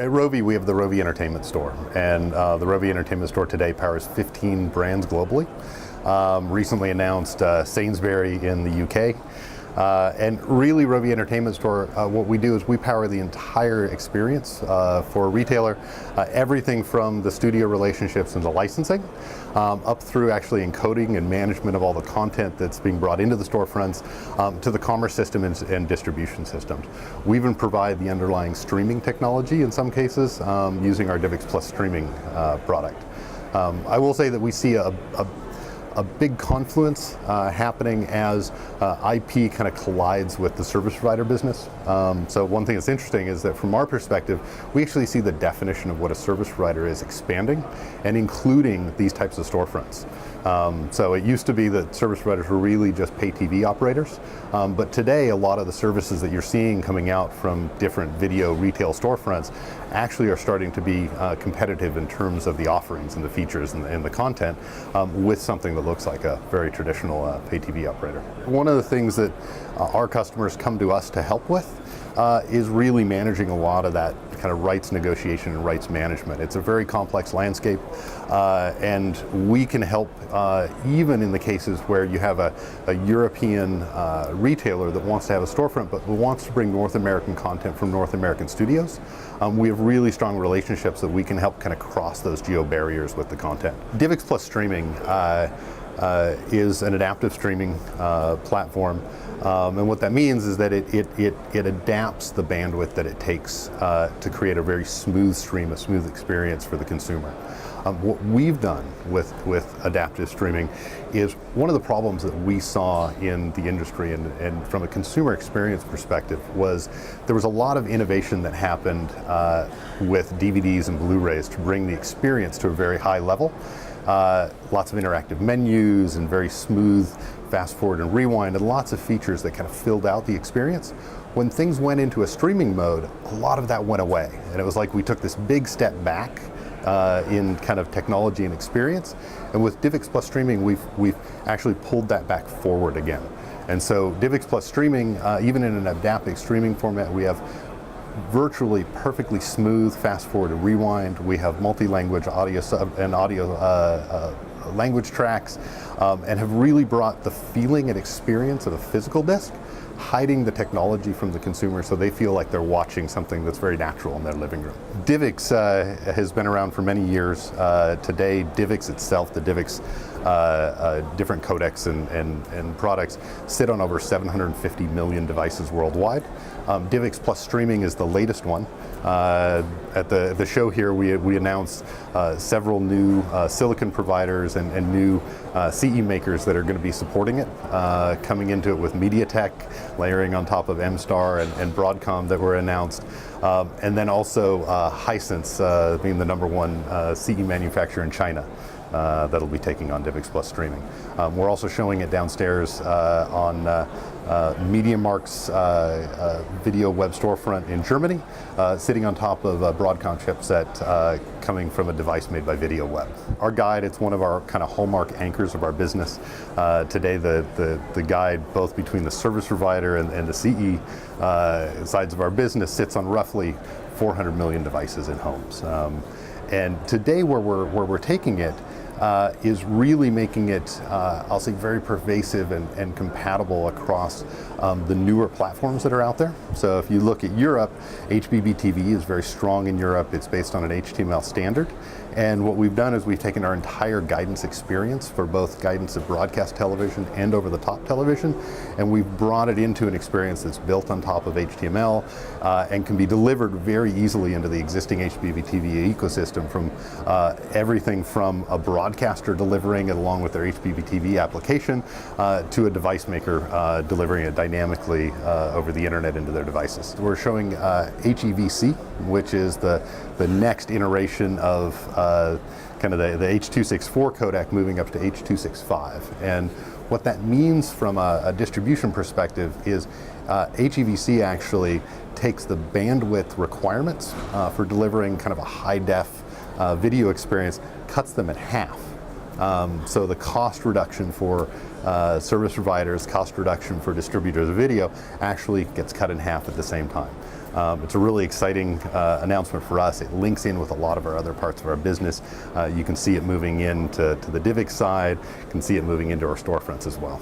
At Rovi, we have the Rovi Entertainment Store, and the Rovi Entertainment Store today powers 15 brands globally. Recently announced Sainsbury in the UK. And really, Rovi Entertainment Store, what we do is we power the entire experience for a retailer, everything from the studio relationships and the licensing, up through actually encoding and management of all the content that's being brought into the storefronts, to the commerce system and distribution systems. We even provide the underlying streaming technology in some cases using our DivX Plus Streaming product. I will say that we see a big confluence happening as IP kind of collides with the service provider business. So one thing that's interesting is that from our perspective, we actually see the definition of what a service provider is expanding and including these types of storefronts. So it used to be that service providers were really just pay TV operators, but today a lot of the services that you're seeing coming out from different video retail storefronts actually are starting to be competitive in terms of the offerings and the features and the content with something that looks like a very traditional pay TV operator. One of the things that our customers come to us to help with is really managing a lot of that kind of rights negotiation and rights management. It's a very complex landscape, and we can help even in the cases where you have a European retailer that wants to have a storefront but who wants to bring North American content from North American studios. We have really strong relationships that we can help kind of cross those geo barriers with the content. DivX Plus Streaming is an adaptive streaming platform, and what that means is that it adapts the bandwidth that it takes to create a very smooth stream, a smooth experience for the consumer. What we've done with adaptive streaming is one of the problems that we saw in the industry and from a consumer experience perspective was there was a lot of innovation that happened with DVDs and Blu-rays to bring the experience to a very high level. Lots of interactive menus and very smooth fast forward and rewind and lots of features that kind of filled out the experience. When things went into a streaming mode, a lot of that went away, and it was like we took this big step back in kind of technology and experience, and with DivX Plus Streaming we've actually pulled that back forward again. And so DivX Plus Streaming, even in an adaptive streaming format, we have virtually perfectly smooth fast forward and rewind. We have multi-language audio language tracks, and have really brought the feeling and experience of a physical disc, hiding the technology from the consumer so they feel like they're watching something that's very natural in their living room. DivX has been around for many years. Today, DivX itself, the DivX different codecs and products sit on over 750 million devices worldwide. DivX Plus Streaming is the latest one. At the show here, we announced several new silicon providers and new CE makers that are going to be supporting it, coming into it with MediaTek, layering on top of MStar and Broadcom that were announced, and then also Hisense being the #1 CE manufacturer in China. That'll be taking on DivX Plus Streaming. We're also showing it downstairs on MediaMarkt's video web storefront in Germany, sitting on top of a Broadcom chipset coming from a device made by Video Web. Our guide, it's one of our kind of hallmark anchors of our business. Today the guide, both between the service provider and the CE sides of our business, sits on roughly 400 million devices in homes. And today where we're taking it is really making it, I'll say, very pervasive and compatible across the newer platforms that are out there. So if you look at Europe, HBBTV is very strong in Europe. It's based on an HTML standard. And what we've done is we've taken our entire guidance experience for both guidance of broadcast television and over-the-top television, and we've brought it into an experience that's built on top of HTML and can be delivered very easily into the existing HBBTV ecosystem, from everything from a broadcaster delivering it along with their HBBTV application to a device maker delivering it dynamically over the internet into their devices. We're showing HEVC, which is the next iteration of kind of the H.264 codec moving up to H.265. And what that means from a distribution perspective is HEVC actually takes the bandwidth requirements for delivering kind of a high-def video experience, cuts them in half. So the cost reduction for service providers, cost reduction for distributors of video actually gets cut in half at the same time. It's a really exciting announcement for us. It links in with a lot of our other parts of our business. You can see it moving into the DivX side. You can see it moving into our storefronts as well.